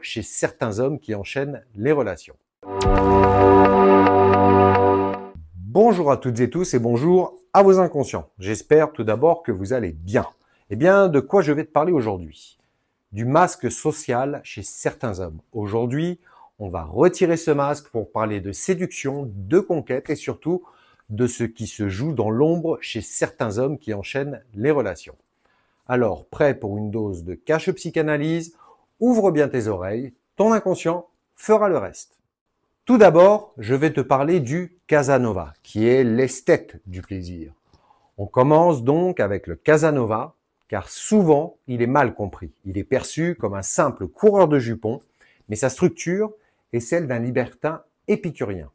chez certains hommes qui enchaînent les relations. Bonjour à toutes et tous et bonjour à vos inconscients. J'espère tout d'abord que vous allez bien. Eh bien, de quoi je vais te parler aujourd'hui? Du masque social chez certains hommes. Aujourd'hui, on va retirer ce masque pour parler de séduction, de conquête et surtout de ce qui se joue dans l'ombre chez certains hommes qui enchaînent les relations. Alors, prêt pour une dose de cache-psychanalyse? Ouvre bien tes oreilles, ton inconscient fera le reste. Tout d'abord, je vais te parler du Casanova, qui est l'esthète du plaisir. On commence donc avec le Casanova, car souvent, il est mal compris. Il est perçu comme un simple coureur de jupons, mais sa structure est celle d'un libertin épicurien.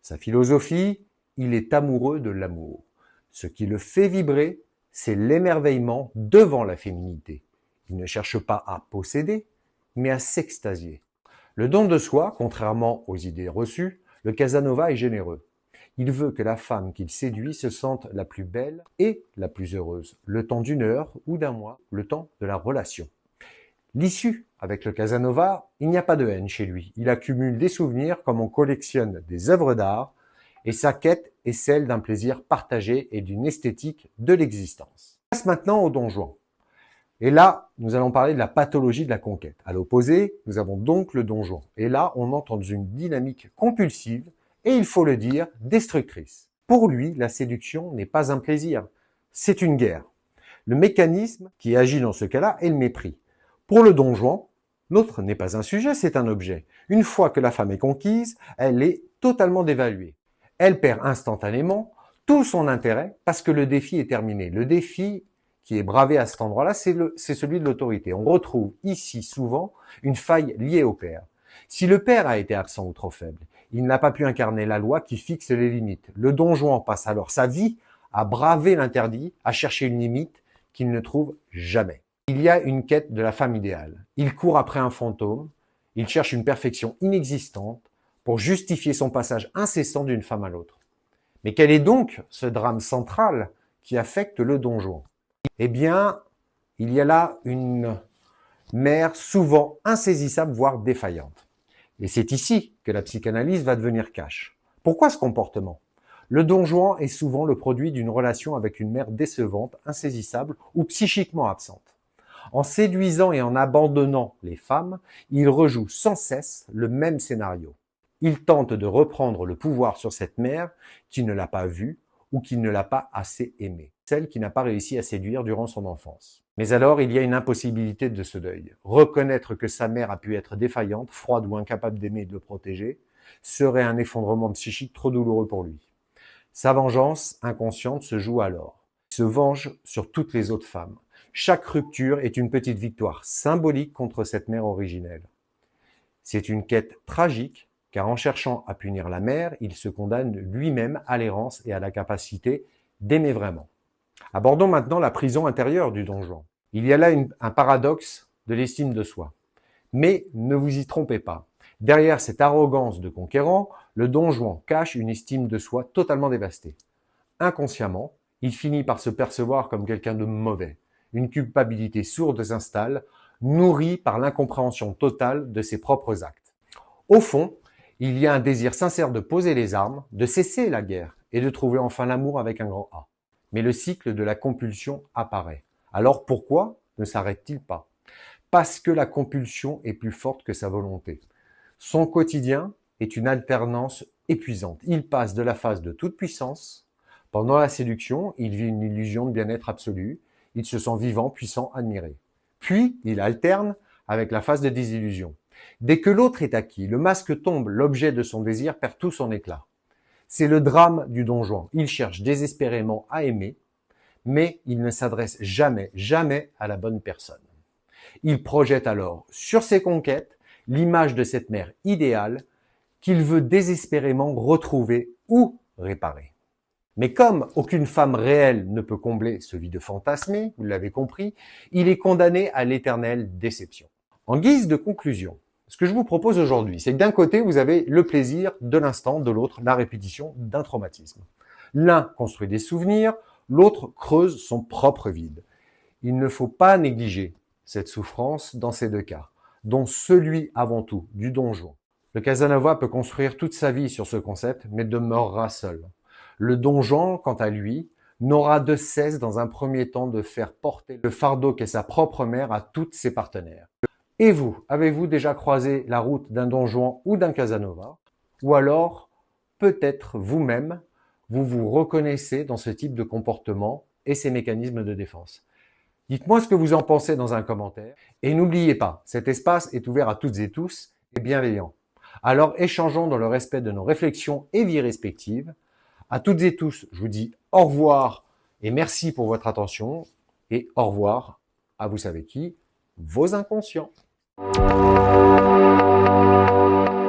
Sa philosophie, il est amoureux de l'amour. Ce qui le fait vibrer, c'est l'émerveillement devant la féminité. Il ne cherche pas à posséder, mais à s'extasier. Le don de soi, contrairement aux idées reçues, le Casanova est généreux. Il veut que la femme qu'il séduit se sente la plus belle et la plus heureuse, le temps d'une heure ou d'un mois, le temps de la relation. L'issue, avec le Casanova, il n'y a pas de haine chez lui. Il accumule des souvenirs comme on collectionne des œuvres d'art, et sa quête est celle d'un plaisir partagé et d'une esthétique de l'existence. On passe maintenant au Don Juan. Et là, nous allons parler de la pathologie de la conquête. À l'opposé, nous avons donc le Don Juan. Et là, on entre dans une dynamique compulsive et, il faut le dire, destructrice. Pour lui, la séduction n'est pas un plaisir, c'est une guerre. Le mécanisme qui agit dans ce cas-là est le mépris. Pour le Don Juan, l'autre n'est pas un sujet, c'est un objet. Une fois que la femme est conquise, elle est totalement dévaluée. Elle perd instantanément tout son intérêt parce que le défi est terminé. Le défi qui est bravé à cet endroit-là, c'est celui de l'autorité. On retrouve ici souvent une faille liée au père. Si le père a été absent ou trop faible, il n'a pas pu incarner la loi qui fixe les limites. Le Don Juan passe alors sa vie à braver l'interdit, à chercher une limite qu'il ne trouve jamais. Il y a une quête de la femme idéale. Il court après un fantôme, il cherche une perfection inexistante pour justifier son passage incessant d'une femme à l'autre. Mais quel est donc ce drame central qui affecte le Don Juan? Eh bien, il y a là une mère souvent insaisissable, voire défaillante. Et c'est ici que la psychanalyse va devenir cash. Pourquoi ce comportement? Le Don Juan est souvent le produit d'une relation avec une mère décevante, insaisissable ou psychiquement absente. En séduisant et en abandonnant les femmes, il rejoue sans cesse le même scénario. Il tente de reprendre le pouvoir sur cette mère qui ne l'a pas vue ou qui ne l'a pas assez aimée, celle qui n'a pas réussi à séduire durant son enfance. Mais alors, il y a une impossibilité de ce deuil. Reconnaître que sa mère a pu être défaillante, froide ou incapable d'aimer et de le protéger serait un effondrement psychique trop douloureux pour lui. Sa vengeance inconsciente se joue alors. Il se venge sur toutes les autres femmes. Chaque rupture est une petite victoire symbolique contre cette mère originelle. C'est une quête tragique, car en cherchant à punir la mère, il se condamne lui-même à l'errance et à la capacité d'aimer vraiment. Abordons maintenant la prison intérieure du Don Juan. Il y a là un paradoxe de l'estime de soi. Mais ne vous y trompez pas. Derrière cette arrogance de conquérant, le Don Juan cache une estime de soi totalement dévastée. Inconsciemment, il finit par se percevoir comme quelqu'un de mauvais. Une culpabilité sourde s'installe, nourrie par l'incompréhension totale de ses propres actes. Au fond, il y a un désir sincère de poser les armes, de cesser la guerre et de trouver enfin l'amour avec un grand A. Mais le cycle de la compulsion apparaît. Alors pourquoi ne s'arrête-t-il pas? Parce que la compulsion est plus forte que sa volonté. Son quotidien est une alternance épuisante. Il passe de la phase de toute puissance. Pendant la séduction, il vit une illusion de bien-être absolu. Il se sent vivant, puissant, admiré. Puis, il alterne avec la phase de désillusion. Dès que l'autre est acquis, le masque tombe, l'objet de son désir perd tout son éclat. C'est le drame du Don Juan. Il cherche désespérément à aimer, mais il ne s'adresse jamais, jamais à la bonne personne. Il projette alors sur ses conquêtes l'image de cette mère idéale qu'il veut désespérément retrouver ou réparer. Mais comme aucune femme réelle ne peut combler ce vide fantasmé, vous l'avez compris, il est condamné à l'éternelle déception. En guise de conclusion, ce que je vous propose aujourd'hui, c'est que d'un côté, vous avez le plaisir de l'instant, de l'autre, la répétition d'un traumatisme. L'un construit des souvenirs, l'autre creuse son propre vide. Il ne faut pas négliger cette souffrance dans ces deux cas. dont celui avant tout du donjon. Le Casanova peut construire toute sa vie sur ce concept, mais demeurera seul. Le donjon, quant à lui, n'aura de cesse dans un premier temps de faire porter le fardeau qu'est sa propre mère à toutes ses partenaires. Et vous, avez-vous déjà croisé la route d'un donjon ou d'un Casanova? Ou alors, peut-être vous-même, vous vous reconnaissez dans ce type de comportement et ces mécanismes de défense. Dites-moi ce que vous en pensez dans un commentaire. Et n'oubliez pas, cet espace est ouvert à toutes et tous et bienveillant. Alors échangeons dans le respect de nos réflexions et vies respectives. À toutes et tous, je vous dis au revoir et merci pour votre attention. Et au revoir à vous savez qui, vos inconscients.